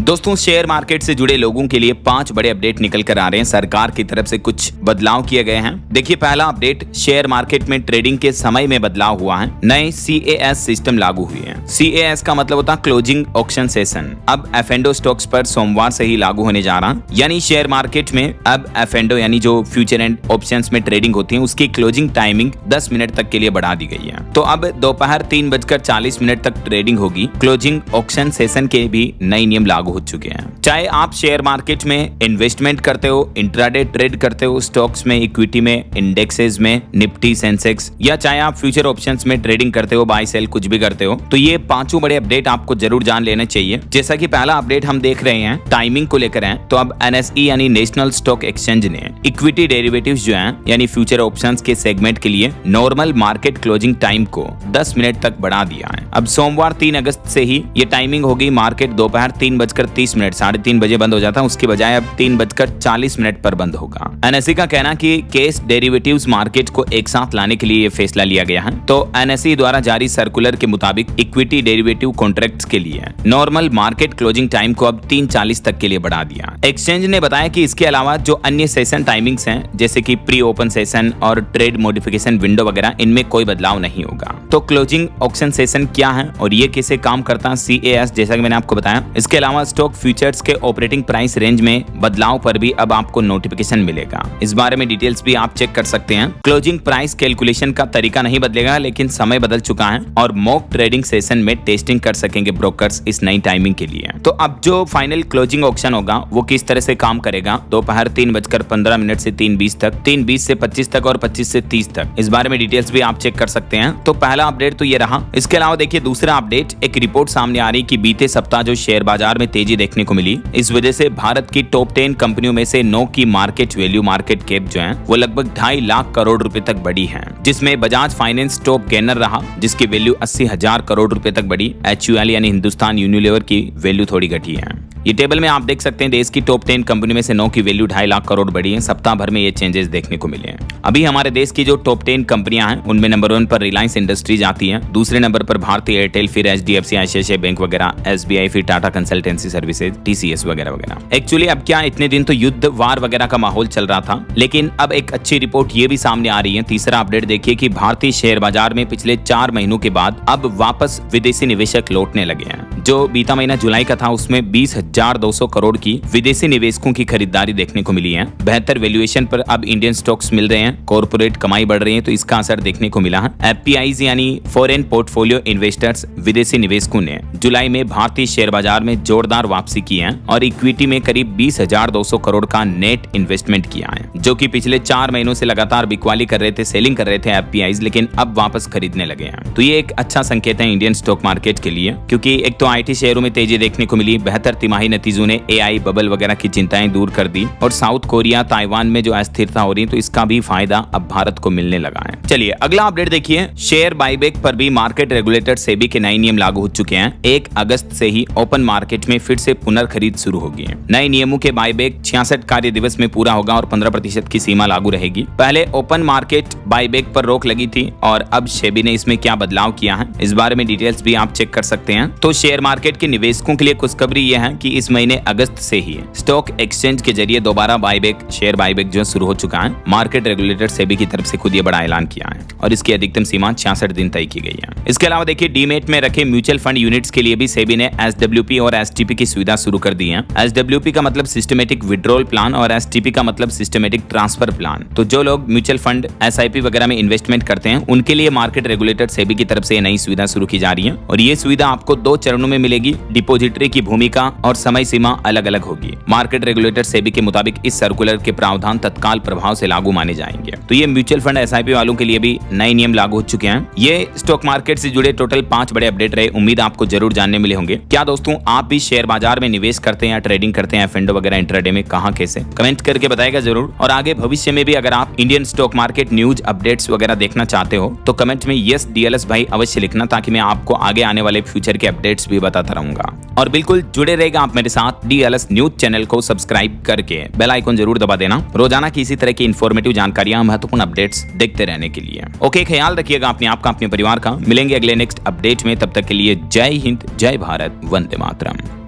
दोस्तों, share market से जुड़े लोगों के लिए 5 बड़े अपडेट निकल कर आ रहे हैं। सरकार की तरफ से कुछ बदलाव किए गए हैं। देखिए, पहला अपडेट, शेयर मार्केट में ट्रेडिंग के समय में बदलाव हुआ है। नए CAS सिस्टम लागू हुए हैं। CAS का मतलब होता है क्लोजिंग ऑक्शन सेशन। अब F&O स्टॉक्स पर सोमवार से ही लागू होने जा रहा है। यानी शेयर मार्केट में अब F&O यानी जो फ्यूचर एंड ऑप्शंस में ट्रेडिंग होती है उसकी क्लोजिंग टाइमिंग 10 मिनट तक के लिए बढ़ा दी गई है। तो अब दोपहर 3:40 तक ट्रेडिंग होगी। क्लोजिंग ऑक्शन सेशन के भी नए नियम लागू हो चुके हैं। चाहे आप शेयर मार्केट में इन्वेस्टमेंट करते हो, इंट्राडे ट्रेड करते हो, स्टॉक्स में, इक्विटी में, इंडेक्सेस में, निफ्टी, सेंसेक्स, या चाहे आप फ्यूचर ऑप्शंस में ट्रेडिंग करते हो, बाय सेल कुछ भी करते हो, तो ये 5 बड़े अपडेट आपको जरूर जान लेने चाहिए। जैसा कि पहला अपडेट हम देख रहे हैं टाइमिंग को लेकर है, तो अब NSE यानी नेशनल स्टॉक एक्सचेंज ने इक्विटी डेरिवेटिव्स जो हैं यानी फ्यूचर ऑप्शंस के सेगमेंट के लिए नॉर्मल मार्केट क्लोजिंग टाइम को 10 मिनट तक बढ़ा दिया है। अब सोमवार 3 अगस्त से ही ये टाइमिंग होगी। मार्केट दोपहर 3:30 मिनट 3:30 बजे बंद हो जाता है, उसके बजाय अब 3:40 पर बंद होगा। NSE का कहना कि केस डेरिवेटिव्स मार्केट को एक साथ लाने के लिए ये फैसला लिया गया है। तो NSE द्वारा जारी सर्कुलर के मुताबिक इक्विटी डेरिवेटिव कॉन्ट्रैक्ट्स के लिए नॉर्मल मार्केट क्लोजिंग टाइम को अब 3:40 तक के लिए बढ़ा दिया। एक्सचेंज ने बताया कि इसके अलावा जो अन्य सेशन टाइमिंग्स हैं जैसे कि प्री ओपन सेशन और ट्रेड मॉडिफिकेशन विंडो वगैरह, इनमें कोई बदलाव नहीं होगा। तो क्लोजिंग ऑक्शन सेशन क्या है और ये कैसे काम करता है, CAS जैसा कि मैंने आपको बताया। इसके अलावा स्टॉक फ्यूचर्स के ऑपरेटिंग प्राइस रेंज में बदलाव पर भी अब आपको नोटिफिकेशन मिलेगा। इस बारे में डिटेल्स भी आप चेक कर सकते हैं। क्लोजिंग प्राइस कैलकुलेशन का तरीका नहीं बदलेगा, लेकिन समय बदल चुका है और मॉक ट्रेडिंग सेशन में टेस्टिंग कर सकेंगे ब्रोकर्स इस नई टाइमिंग के लिए। तो अब जो फाइनल क्लोजिंग ऑक्शन होगा वो किस तरह से काम करेगा, दोपहर 3:15 से 3:20 तक, 3:20 से 25 तक और 25 से 30 तक, इस बारे में डिटेल्स भी आप चेक कर सकते हैं। तो पहला अपडेट तो ये रहा। इसके अलावा देखिए दूसरा अपडेट, एक रिपोर्ट सामने आ रही कि बीते सप्ताह जो शेयर बाजार में तेजी देखने को मिली, इस वजह से भारत की टॉप 10 कंपनियों में से 9 की मार्केट वैल्यू, मार्केट कैप जो है वो लगभग 2.5 लाख करोड़ रुपए तक बढ़ी है, जिसमें बजाज फाइनेंस टॉप गेनर रहा जिसकी वैल्यू 80,000 करोड़ रुपए तक बढ़ी। HUL यानी हिंदुस्तान यूनिलीवर की वैल्यू थोड़ी घटी है। ये टेबल में आप देख सकते हैं देश की टॉप 10 कंपनी में से 9 की वैल्यू 2.5 लाख करोड़ बढ़ी है। सप्ताह भर में ये चेंजेस देखने को मिले हैं। अभी हमारे देश की जो टॉप 10 कंपनियां हैं उनमें नंबर 1 पर रिलायंस इंडस्ट्रीज आती है, दूसरे नंबर पर भारतीय एयरटेल, फिर HDFC, ICICI बैंक वगैरह, SBI, फिर टाटा कंसल्टेंसी सर्विसेज, TCS वगैरह वगैरह। एक्चुअली अब क्या, इतने दिन तो युद्ध वार वगैरह का माहौल चल रहा था, लेकिन अब एक अच्छी रिपोर्ट ये भी सामने आ रही है। तीसरा अपडेट देखिए कि भारतीय शेयर बाजार में पिछले 4 महीनों के बाद अब वापस विदेशी निवेशक लौटने लगे हैं। जो बीता महीना जुलाई का था उसमें 20,200 करोड़ की विदेशी निवेशकों की खरीदारी देखने को मिली है। बेहतर वैल्यूएशन पर अब इंडियन स्टॉक्स मिल रहे हैं, कॉर्पोरेट कमाई बढ़ रही है, तो इसका असर देखने को मिला है। FPIs यानी फॉरेन पोर्टफोलियो इन्वेस्टर्स, विदेशी निवेशकों ने जुलाई में भारतीय शेयर बाजार में जोरदार वापसी की है और इक्विटी में करीब 20,200 करोड़ का नेट इन्वेस्टमेंट किया है, जो कि पिछले 4 महीनों से लगातार बिकवाली कर रहे थे, सेलिंग कर रहे थे FPIs, लेकिन अब वापस खरीदने लगे हैं। तो ये एक अच्छा संकेत है इंडियन स्टॉक मार्केट के लिए, क्योंकि एक तो IT शेयरों में तेजी देखने को मिली, बेहतर तिमाही नतीजों ने AI बबल वगैरह की चिंताएं दूर कर दी, और साउथ कोरिया, ताइवान में जो अस्थिरता हो रही है तो इसका भी फायदा अब भारत को मिलने लगा है। चलिए अगला अपडेट देखिए, शेयर बायबैक पर भी मार्केट रेगुलेटर सेबी के नए नियम लागू हो चुके हैं। 1 अगस्त से ही ओपन मार्केट में फिर से पुनर्खरीद शुरू होगी। नए नियमों के बायबैक 66 कार्य दिवस में पूरा होगा और 15% की सीमा लागू रहेगी। पहले ओपन मार्केट बायबैक पर रोक लगी थी और अब सेबी ने इसमें क्या बदलाव किया है, इस बारे में डिटेल्स भी आप चेक कर सकते हैं। तो शेयर मार्केट के निवेशकों के लिए खुशखबरी यह है कि इस महीने अगस्त से ही स्टॉक एक्सचेंज के जरिए दोबारा बायबैक, शेयर बायबैक जो शुरू हो चुका है। मार्केट रेगुलेटर सेबी की तरफ से खुद ये बड़ा ऐलान किया है और इसकी अधिकतम सीमा 66 दिन तय की गई है। इसके अलावा देखिए डीमेट में रखे म्यूचुअल फंड यूनिट्स के लिए भी सेबी ने SWP और STP की सुविधा शुरू कर दी है। SWP का मतलब सिस्टमेटिक विड्रॉल प्लान और STP का मतलब सिस्टमेटिक ट्रांसफर प्लान। तो जो लोग म्यूचुअल फंड, SIP वगैरह में इन्वेस्टमेंट करते हैं उनके लिए मार्केट रेगुलेटर सेबी की तरफ से नई सुविधा शुरू की जा रही है और ये सुविधा आपको 2 चरणों में मिलेगी। डिपोजिटरी की भूमिका और समय सीमा अलग अलग होगी। मार्केट रेगुलेटर सेबी के मुताबिक इस सर्कुलर के प्रावधान तत्काल प्रभाव से लागू माने जाएंगे। तो ये म्यूचुअल फंड, SIP वालों के लिए भी नए नियम लागू हो चुके हैं। ये स्टॉक मार्केट से जुड़े टोटल 5 बड़े अपडेट रहे। उम्मीद आपको जरूर जानने मिले होंगे। क्या दोस्तों आप भी शेयर बाजार में निवेश करते हैं या ट्रेडिंग करते हैं, F&O वगैरह इंट्राडे में, कहां कैसे, कमेंट करके बताएगा जरूर। और आगे भविष्य में भी अगर आप Indian stock market news updates वगैरह देखना चाहते हो तो कमेंट में यस DLS भाई अवश्य लिखना, ताकि मैं आपको आगे आने वाले फ्यूचर के अपडेट्स भी बताता रहूंगा। और बिल्कुल जुड़े रहेगा आप मेरे साथ। DLS न्यूज चैनल को सब्सक्राइब करके बेल आइकन जरूर दबा देना, रोजाना की इसी तरह की इन्फॉर्मेटिव जानकारियां, महत्वपूर्ण अपडेट्स देखते रहने के लिए। ओके, ख्याल रखिएगा अपने आप का, अपने परिवार का। मिलेंगे अगले नेक्स्ट अपडेट में, तब तक के लिए जय हिंद, जय भारत, वंदे मातरम।